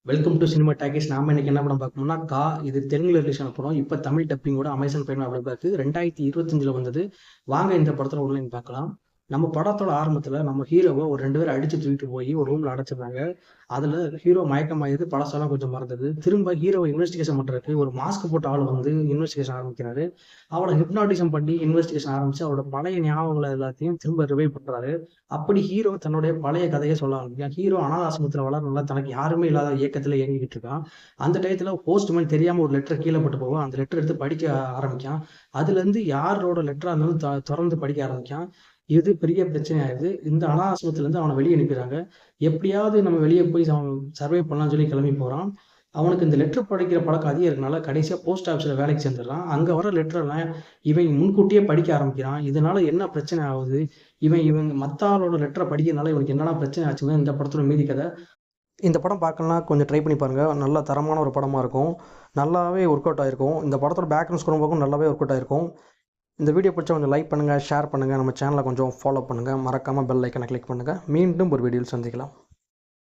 Welcome to cinema talkies. நாம இன்னைக்கு என்ன படம் பார்க்கணும்னா இது தெலுங்குல ரிலீஸ் ஆன படம். இப்போ தமிழ் டப்பிங்கோட அமேசான் பிரைம் அவைலபிளாக இருக்குது. 2025 வந்தது. வாங்க இந்த படத்தில் உள்ள பார்க்கலாம். நம்ம படத்தோட ஆரம்பத்தில் நம்ம ஹீரோவை ஒரு 2 பேர் அடிச்சு தூக்கிட்டு போய் ஒரு ரூமில் அடைச்சிருந்தாங்க. அதில் ஹீரோ மயக்கமாயிது, பழசெல்லாம் கொஞ்சம் மறந்தது. திரும்ப ஹீரோவை இன்வெஸ்டிகேஷன் பண்ணுறதுக்கு ஒரு மாஸ்க் போட்ட ஆள் வந்து இன்வெஸ்டிகேஷன் ஆரம்பிக்கிறாரு. அவளை ஹிப்னாட்டிசம் பண்ணி இன்வெஸ்டிகேஷன் ஆரம்பிச்சு அவரோட பழைய ஞாபகங்களை எல்லாத்தையும் திரும்ப ரிவைவ் பண்ணுறாரு. அப்படி ஹீரோ தன்னுடைய பழைய கதையை சொல்ல ஆரம்பிக்கான். ஹீரோ அனாதாசிரமத்தில் வளரணும்ல, தனக்கு யாருமே இல்லாத இயக்கத்தில் இயங்கிக்கிட்டு இருக்கான். அந்த டயத்தில் போஸ்ட்மேன் தெரியாமல் ஒரு லெட்டர் கீழே போட்டு போவோம். அந்த லெட்டர் எடுத்து படிக்க ஆரம்பிக்கான். அதுலேருந்து யாரோட லெட்டராக இருந்தாலும் தொடர்ந்து படிக்க ஆரம்பிக்கான். இது பெரிய பிரச்சனை ஆயிடுது. இந்த அனாதாசிரமத்திலேருந்து அவனை வெளியே அனுப்பிடுறாங்க. எப்படியாவது நம்ம வெளியே போய் அவன் சர்வை பண்ணலாம்னு சொல்லி கிளம்பி போகிறான். அவனுக்கு இந்த லெட்டர் படிக்கிற பழக்கம் அதிகம் இருக்கனால கடைசியாக போஸ்ட் ஆஃபீஸில் வேலைக்கு சேர்ந்துடுறான். அங்கே வர லெட்டர்லாம் இவன் முன்கூட்டியே படிக்க ஆரம்பிக்கிறான். இதனால என்ன பிரச்சனை ஆகுது, இவங்க மற்ற ஆளோட லெட்டரை படிக்கிறதுனால இவனுக்கு என்னென்ன பிரச்சனை ஆச்சுன்னு இந்த படத்தோட மீதி கதை. இந்த படம் பார்க்கலாம், கொஞ்சம் ட்ரை பண்ணி பாருங்கள். நல்ல தரமான ஒரு படமாக இருக்கும். நல்லாவே ஒர்க் அவுட் ஆகிருக்கும். இந்த படத்தோட பேக்ரவுண்ட் ஸ்கோர் பார்க்கும் நல்லாவே ஒர்க் அவுட் ஆகிருக்கும். இந்த வீடியோ பிடிச்சா கொஞ்சம் லைக் பண்ணுங்கள், ஷேர் பண்ணுங்கள், நம்ம சேனலை கொஞ்சம் ஃபாலோ பண்ணுங்கள், மறக்காமல் பெல் ஐக்கனை கிளிக் பண்ணுங்கள். மீண்டும் ஒரு வீடியோவில் சந்திக்கலாம்.